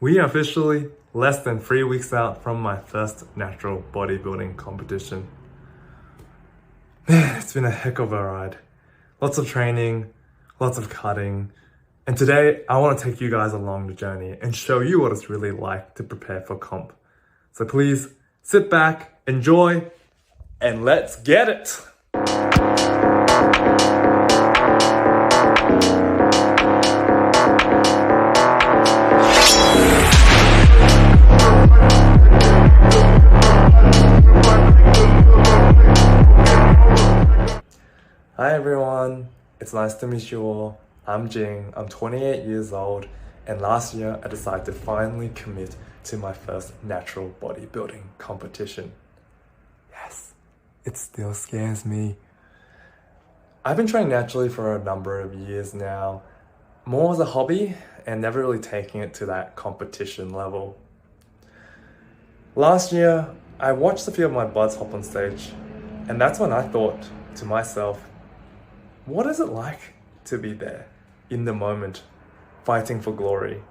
We are officially less than 3 weeks out from my first natural bodybuilding competition. Man, it's been a heck of a ride. Lots of training, lots of cutting, and today I want to take you guys along the journey and show you what it's really like to prepare for comp. So please sit back, enjoy, and let's get it! Hi everyone, it's nice to meet you all. I'm Jing, I'm 28 years old, and last year I decided to finally commit to my first natural bodybuilding competition. Yes, it still scares me. I've been training naturally for a number of years now, more as a hobby and never really taking it to that competition level. Last year, I watched a few of my buds hop on stage, and that's when I thought to myself, what is it like to be there, in the moment, fighting for glory?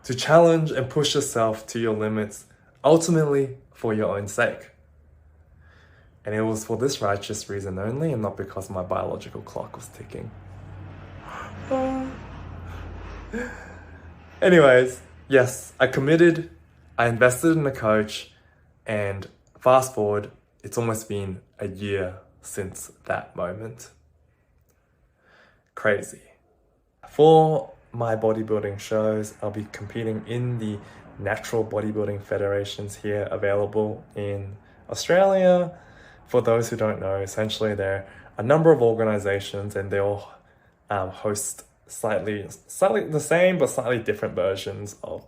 To challenge and push yourself to your limits, ultimately for your own sake. And it was for this righteous reason only, and not because my biological clock was ticking. Anyways, yes, I committed, I invested in a coach, and fast forward, it's almost been a year since that moment. Crazy. For my bodybuilding shows, I'll be competing in the natural bodybuilding federations here available in Australia. For those who don't know, essentially there are a number of organizations and they all host slightly the same but slightly different versions of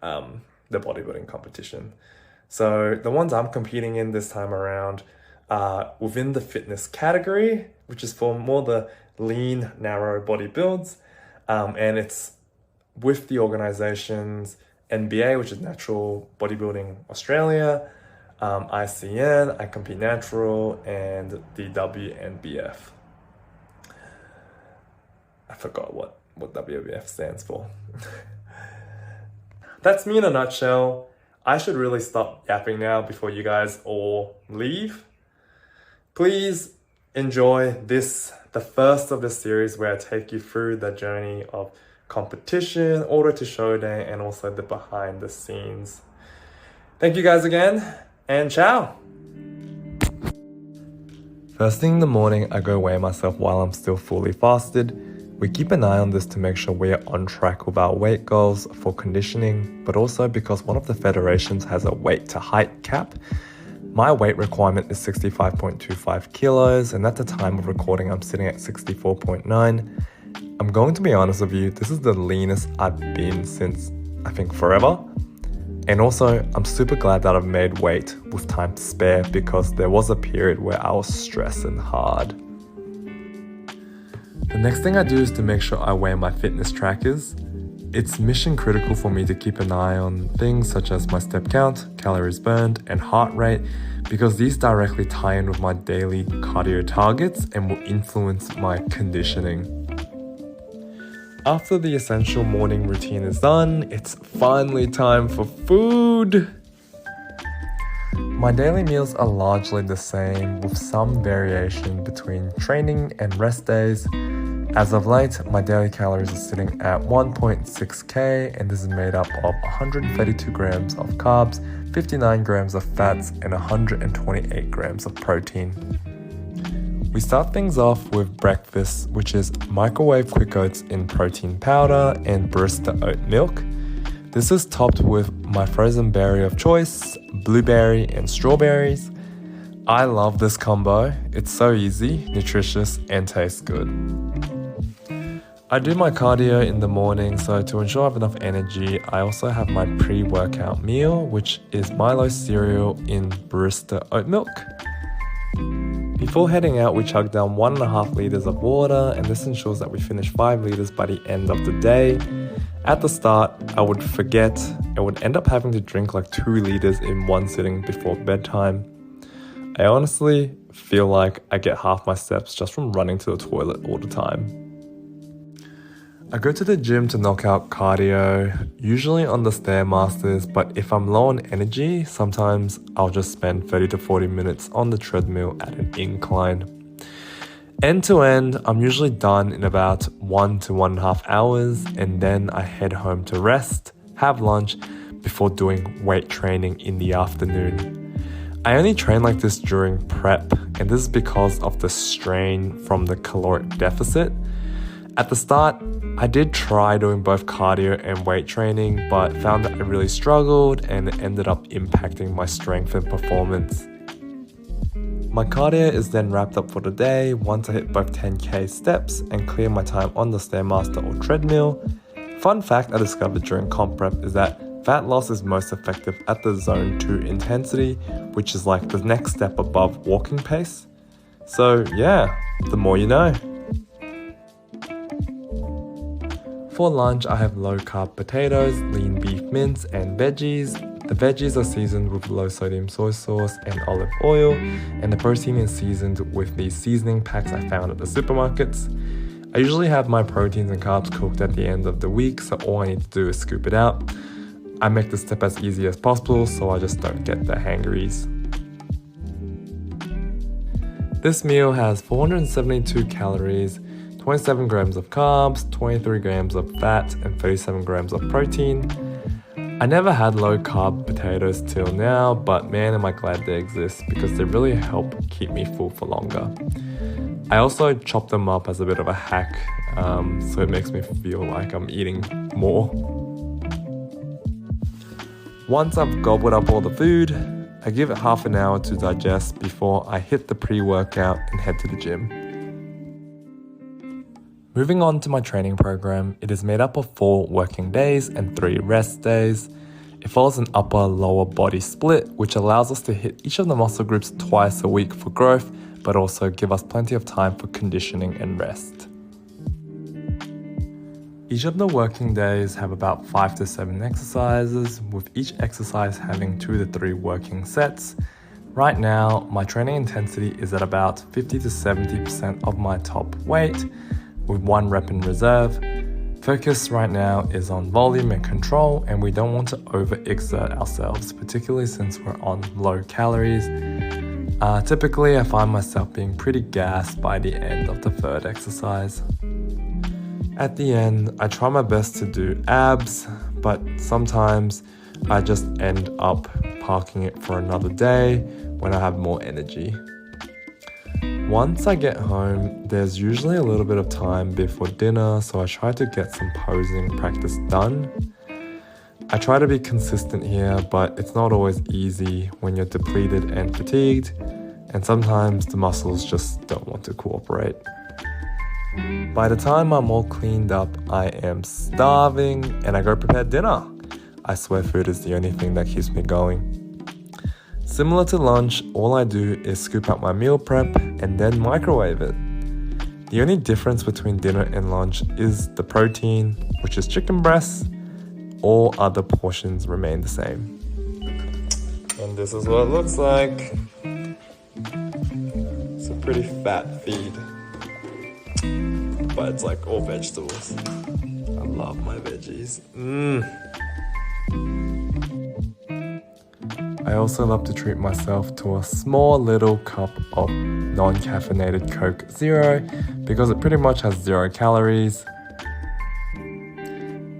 the bodybuilding competition. So the ones I'm competing in this time around are within the fitness category, which is for more the lean, narrow body builds, and it's with the organizations NBA, which is Natural Bodybuilding Australia, ICN, I Compete Natural, and the WNBF. I forgot what WNBF stands for. That's me in a nutshell. I should really stop yapping now before you guys all leave. Please enjoy this, the first of the series where I take you through the journey of competition, order to showdown, and also the behind the scenes. Thank you guys again, and ciao! First thing in the morning, I go weigh myself while I'm still fully fasted. We keep an eye on this to make sure we're on track with our weight goals for conditioning, but also because one of the federations has a weight to height cap. My weight requirement is 65.25 kilos, and at the time of recording, I'm sitting at 64.9. I'm going to be honest with you, this is the leanest I've been since, I think, forever. And also, I'm super glad that I've made weight with time to spare because there was a period where I was stressing hard. The next thing I do is to make sure I weigh my fitness trackers. It's mission critical for me to keep an eye on things such as my step count, calories burned, and heart rate because these directly tie in with my daily cardio targets and will influence my conditioning. After the essential morning routine is done, it's finally time for food. My daily meals are largely the same with some variation between training and rest days. As of late, my daily calories are sitting at 1.6k, and this is made up of 132 grams of carbs, 59 grams of fats, and 128 grams of protein. We start things off with breakfast, which is microwave quick oats in protein powder and barista oat milk. This is topped with my frozen berry of choice, blueberry and strawberries. I love this combo. It's so easy, nutritious, and tastes good. I do my cardio in the morning, so to ensure I have enough energy, I also have my pre-workout meal, which is Milo cereal in barista oat milk. Before heading out, we chug down 1.5 liters of water, and this ensures that we finish 5 liters by the end of the day. At the start, I would forget and would end up having to drink like 2 liters in one sitting before bedtime. I honestly feel like I get half my steps just from running to the toilet all the time. I go to the gym to knock out cardio, usually on the Stairmasters, but if I'm low on energy, sometimes I'll just spend 30 to 40 minutes on the treadmill at an incline. End to end, I'm usually done in about 1 to 1.5 hours, and then I head home to rest, have lunch, before doing weight training in the afternoon. I only train like this during prep, and this is because of the strain from the caloric deficit. At the start, I did try doing both cardio and weight training, but found that I really struggled and it ended up impacting my strength and performance. My cardio is then wrapped up for the day once I hit both 10k steps and clear my time on the Stairmaster or treadmill. Fun fact I discovered during comp prep is that fat loss is most effective at the zone 2 intensity, which is like the next step above walking pace. So yeah, the more you know. For lunch, I have low-carb potatoes, lean beef mince, and veggies. The veggies are seasoned with low-sodium soy sauce and olive oil, and the protein is seasoned with these seasoning packs I found at the supermarkets. I usually have my proteins and carbs cooked at the end of the week, so all I need to do is scoop it out. I make the step as easy as possible, so I just don't get the hangries. This meal has 472 calories, 27 grams of carbs, 23 grams of fat, and 37 grams of protein. I never had low-carb potatoes till now, but man am I glad they exist because they really help keep me full for longer. I also chop them up as a bit of a hack, so it makes me feel like I'm eating more. Once I've gobbled up all the food, I give it half an hour to digest before I hit the pre-workout and head to the gym. Moving on to my training program, it is made up of 4 working days and 3 rest days. It follows an upper-lower body split, which allows us to hit each of the muscle groups twice a week for growth, but also give us plenty of time for conditioning and rest. Each of the working days have about 5 to 7 exercises, with each exercise having 2 to 3 working sets. Right now, my training intensity is at about 50 to 70% of my top weight, with 1 rep in reserve. Focus right now is on volume and control, and we don't want to overexert ourselves, particularly since we're on low calories. Typically, I find myself being pretty gassed by the end of the 3rd exercise. At the end, I try my best to do abs, but sometimes I just end up parking it for another day when I have more energy. Once I get home, there's usually a little bit of time before dinner, so I try to get some posing practice done. I try to be consistent here, but it's not always easy when you're depleted and fatigued, and sometimes the muscles just don't want to cooperate. By the time I'm all cleaned up, I am starving and I go prepare dinner. I swear food is the only thing that keeps me going. Similar to lunch, all I do is scoop out my meal prep and then microwave it. The only difference between dinner and lunch is the protein, which is chicken breasts. All other portions remain the same. And this is what it looks like. It's a pretty fat feed, but it's like all vegetables. I love my veggies. I also love to treat myself to a small little cup of non-caffeinated Coke Zero because it pretty much has 0 calories.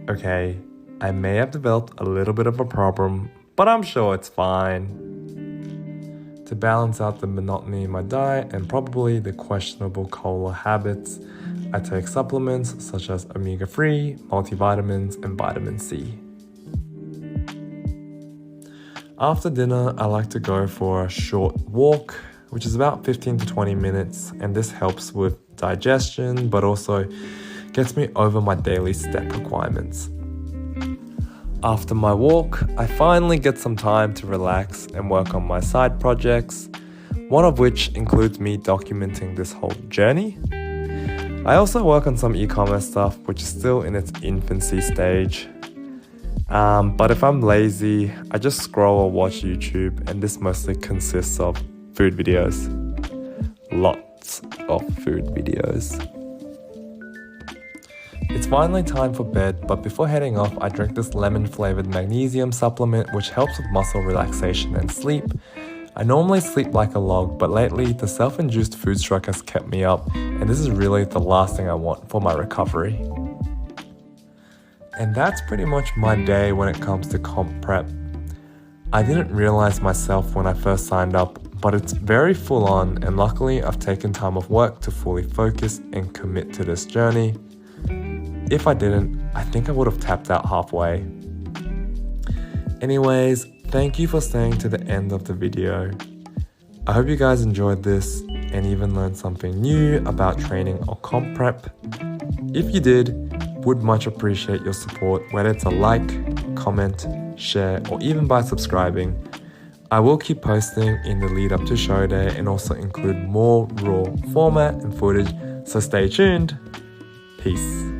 Okay, I may have developed a little bit of a problem, but I'm sure it's fine. To balance out the monotony in my diet and probably the questionable cola habits, I take supplements such as omega-3, multivitamins, and vitamin C. After dinner, I like to go for a short walk, which is about 15 to 20 minutes, and this helps with digestion, but also gets me over my daily step requirements. After my walk, I finally get some time to relax and work on my side projects, one of which includes me documenting this whole journey. I also work on some e-commerce stuff, which is still in its infancy stage. But if I'm lazy, I just scroll or watch YouTube, and this mostly consists of food videos. Lots of food videos. It's finally time for bed, but before heading off, I drank this lemon flavored magnesium supplement which helps with muscle relaxation and sleep. I normally sleep like a log, but lately the self-induced food strike has kept me up, and this is really the last thing I want for my recovery. And that's pretty much my day when it comes to comp prep. I didn't realize myself when I first signed up, but it's very full on, and luckily I've taken time off work to fully focus and commit to this journey. If I didn't, I think I would have tapped out halfway. Anyways, thank you for staying to the end of the video. I hope you guys enjoyed this and even learned something new about training or comp prep. If you did, would much appreciate your support, whether it's a like, comment, share, or even by subscribing. I will keep posting in the lead up to show day and also include more raw format and footage, so stay tuned. Peace.